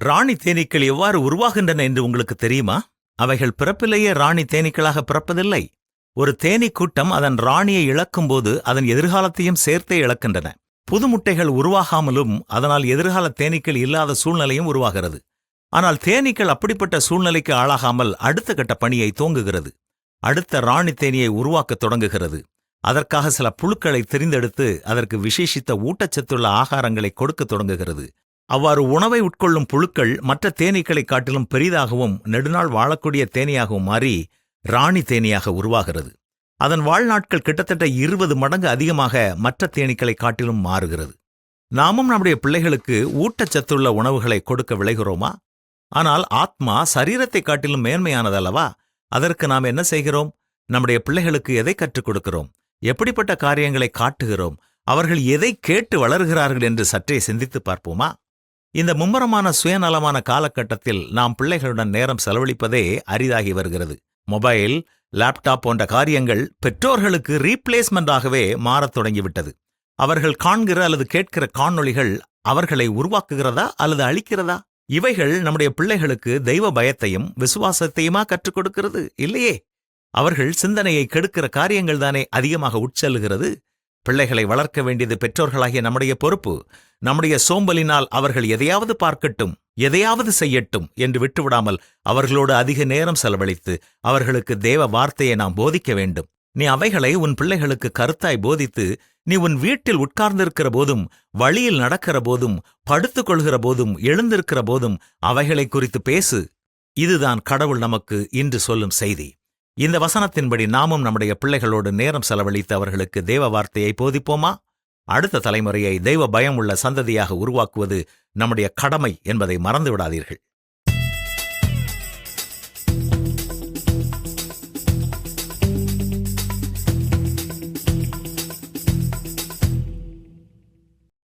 ராணி தேனீக்கள் எவ்வாறு உருவாகின்றன என்று உங்களுக்கு தெரியுமா? அவைகள் பிறப்பிலேயே ராணி தேனீக்களாக பிறப்பதில்லை. ஒரு தேனீக் கூட்டம் அதன் ராணியை இழக்கும்போது அதன் எதிர்காலத்தையும் சேர்த்தே இழக்கின்றன. புது முட்டைகள் உருவாகாமலும் அதனால் எதிர்கால தேனீக்கள் இல்லாத சூழ்நிலையும் உருவாகிறது. ஆனால் தேனீக்கள் அப்படிப்பட்ட சூழ்நிலைக்கு ஆளாகாமல் அடுத்த கட்ட பணியை துவங்குகிறது. அடுத்த ராணி தேனியை உருவாக்கத் தொடங்குகிறது. அதற்காக சில புழுக்களை தெரிந்தெடுத்து அதற்கு விசேஷித்த ஊட்டச்சத்துள்ள ஆகாரங்களை கொடுக்கத் தொடங்குகிறது. அவ்வாறு உணவை உட்கொள்ளும் புழுக்கள் மற்ற தேனீக்களைக் காட்டிலும் பெரிதாகவும் நெடுநாள் வாழக்கூடிய தேனீயாகவும் மாறி ராணி தேனீயாக உருவாகிறது. அதன் வாழ்நாட்கள் கிட்டத்தட்ட 20 மடங்கு அதிகமாக மற்ற தேனீக்களைக் காட்டிலும் மாறுகிறது. நாமும் நம்முடைய பிள்ளைகளுக்கு ஊட்டச்சத்துள்ள உணவுகளை கொடுக்க விளைகிறோமா? ஆனால் ஆத்மா சரீரத்தை காட்டிலும் மேன்மையானதல்லவா? அதற்கு நாம் என்ன செய்கிறோம்? நம்முடைய பிள்ளைகளுக்கு எதை கற்றுக் கொடுக்கிறோம்? எப்படிப்பட்ட காரியங்களை காட்டுகிறோம்? அவர்கள் எதை கேட்டு வளர்கிறார்கள் என்று சற்றே சிந்தித்துப் பார்ப்போமா? இந்த மும்முரமான சுயநலமான காலகட்டத்தில் நாம் பிள்ளைகளுடன் நேரம் செலவழிப்பதே அரிதாகி வருகிறது. மொபைல், லேப்டாப் போன்ற காரியங்கள் பெற்றோர்களுக்கு ரீப்ளேஸ்மெண்டாகவே மாறத் தொடங்கிவிட்டது. அவர்கள் காண்கிற அல்லது கேட்கிற காணொளிகள் அவர்களை உருவாக்குகிறதா அல்லது அழிக்கிறதா? இவைகள் நம்முடைய பிள்ளைகளுக்கு தெய்வ பயத்தையும் விசுவாசத்தையுமா கற்றுக் கொடுக்கிறது? இல்லையே. அவர்கள் சிந்தனையை கெடுக்கிற காரியங்கள் தானே அதிகமாக உட்செல்லுகிறது. பிள்ளைகளை வளர்க்க வேண்டியது பெற்றோர்களாகிய நம்முடைய பொறுப்பு. நம்முடைய சோம்பலினால் அவர்கள் எதையாவது பார்க்கட்டும், எதையாவது செய்யட்டும் என்று விட்டுவிடாமல் அவர்களோடு அதிக நேரம் செலவழித்து அவர்களுக்கு தேவ வார்த்தையை நாம் போதிக்க வேண்டும். நீ அவைகளை உன் பிள்ளைகளுக்கு கருத்தாய் போதித்து, நீ உன் வீட்டில் உட்கார்ந்திருக்கிற போதும், வழியில் நடக்கிற போதும், படுத்துக் கொள்கிற போதும், எழுந்திருக்கிற போதும் அவைகளை குறித்து பேசு. இதுதான் கடவுள் நமக்கு இன்று சொல்லும் செய்தி. இந்த வசனத்தின்படி நாமும் நம்முடைய பிள்ளைகளோடு நேரம் செலவழித்து அவர்களுக்கு தேவ வார்த்தையை போதிப்போமா? அடுத்த தலைமுறையை தெய்வ பயம் உள்ள சந்ததியாக உருவாக்குவது நம்முடைய கடமை என்பதை மறந்துவிடாதீர்கள்.